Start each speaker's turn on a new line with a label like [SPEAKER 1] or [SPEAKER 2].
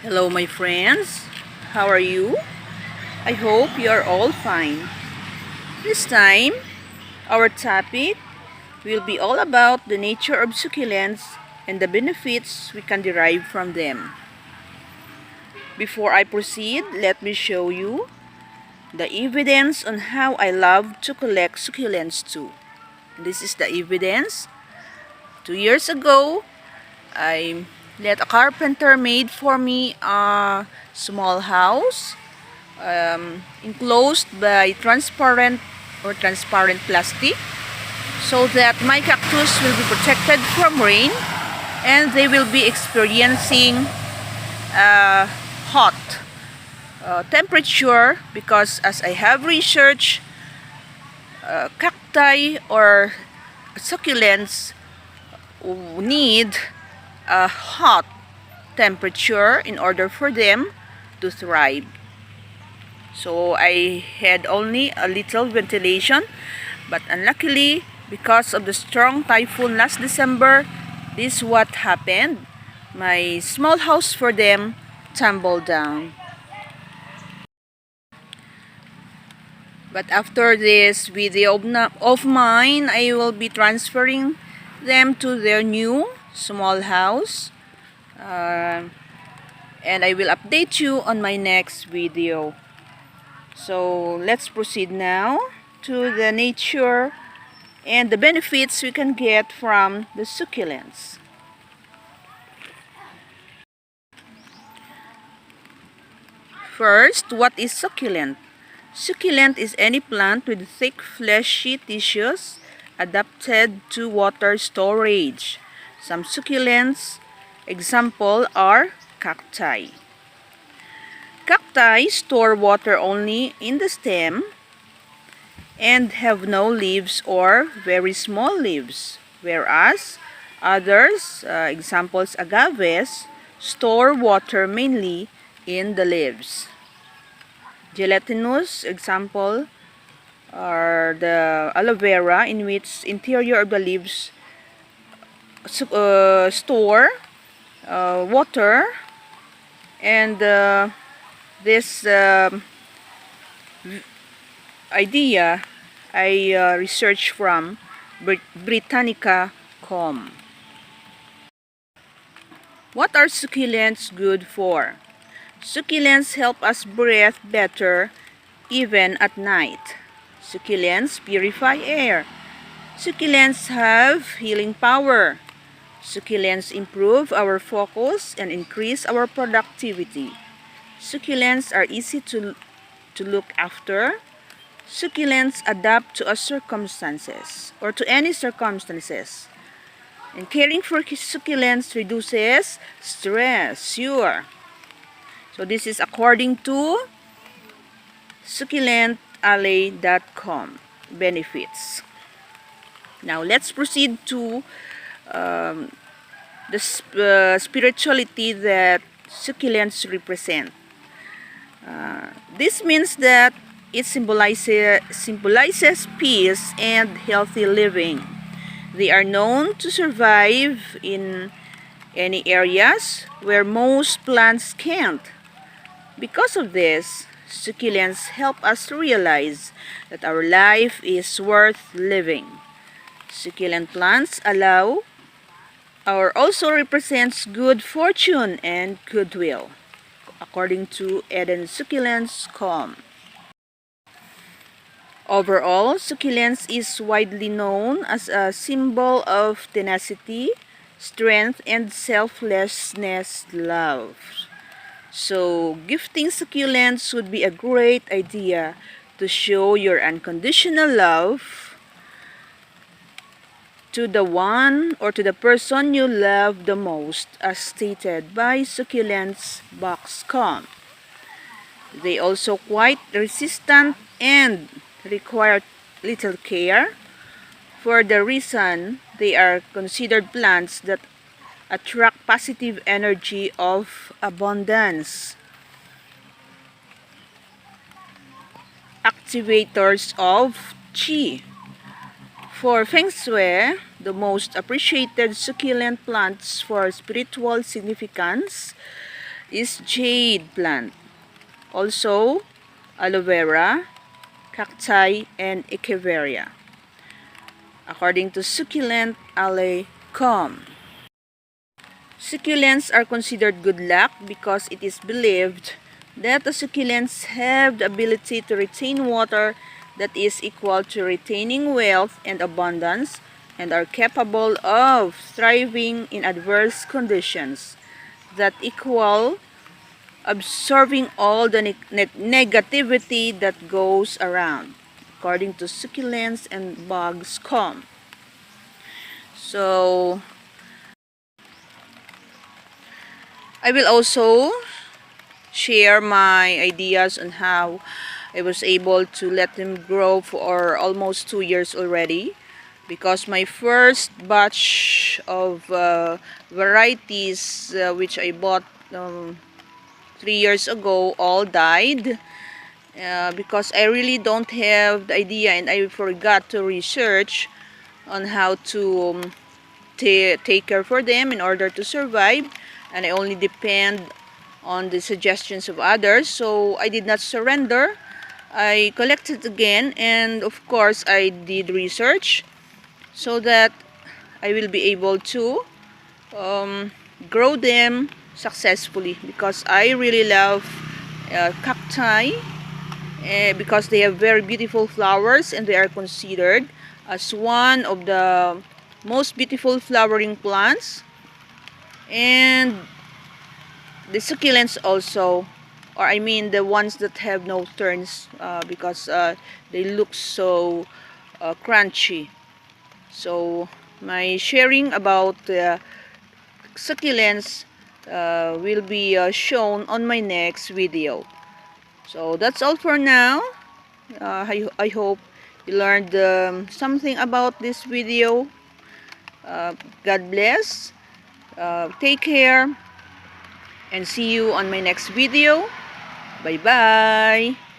[SPEAKER 1] Hello my friends, how are you? I hope you are all fine. This time, our topic will be all about the nature of succulents and the benefits we can derive from them. Before I proceed, let me show you the evidence on how I love to collect succulents too. This is the evidence. 2 years ago, I let a carpenter made for me a small house enclosed by transparent plastic so that my cactus will be protected from rain and they will be experiencing hot temperature because as I have researched, cacti or succulents need a hot temperature in order for them to thrive. So I had only a little ventilation, but unluckily because of the strong typhoon last December, this is what happened. My small house for them tumbled down. But after this video of mine, I will be transferring them to their new small house. And I will update you on my next video. So let's proceed now to the nature and the benefits we can get from the succulents. First, what is succulent? Succulent is any plant with thick fleshy tissues adapted to water storage. Some succulents example are cacti. Cacti store water only in the stem and have no leaves or very small leaves, whereas others, examples agaves, store water mainly in the leaves. Gelatinous example are the aloe vera, in which interior of the leaves store water, and this idea I researched from Britannica.com. What are succulents good for? Succulents help us breathe better even at night. Succulents purify air. Succulents have healing power. Succulents improve our focus and increase our productivity. Succulents are easy to look after. Succulents adapt to circumstances or to any circumstances. And caring for succulents reduces stress. Sure. So this is according to succulentally.com benefits. Now let's proceed to the spirituality that succulents represent. This means that it symbolizes peace and healthy living. They are known to survive in any areas where most plants can't. Because of this, succulents help us realize that our life is worth living. Succulent plants also represents good fortune and goodwill, according to EdenSucculents.com. Overall, succulents is widely known as a symbol of tenacity, strength, and selflessness love. So, gifting succulents would be a great idea to show your unconditional love to the one or to the person you love the most, as stated by Succulents.com. They also quite resistant and require little care. For the reason they are considered plants that attract positive energy of abundance, activators of Qi. For Feng Shui, the most appreciated succulent plants for spiritual significance is jade plant. Also, aloe vera, cacti, and echeveria. According to succulent aloe.com. Succulents are considered good luck because it is believed that the succulents have the ability to retain water that is equal to retaining wealth and abundance, and are capable of thriving in adverse conditions that equal absorbing all the negativity that goes around, according to Succulents and Bugs.com. So, I will also share my ideas on how I was able to let them grow for almost 2 years already, because my first batch of varieties which I bought 3 years ago all died because I really don't have the idea, and I forgot to research on how to take care for them in order to survive, and I only depend on the suggestions of others. So I did not surrender. I collected again, and of course I did research so that I will be able to grow them successfully, because I really love cacti because they have very beautiful flowers, and they are considered as one of the most beautiful flowering plants. And the succulents also, or I mean the ones that have no thorns, because they look so crunchy. So my sharing about succulents will be shown on my next video. So that's all for now. I hope you learned something about this video. God bless. Take care, and see you on my next video. Bye bye.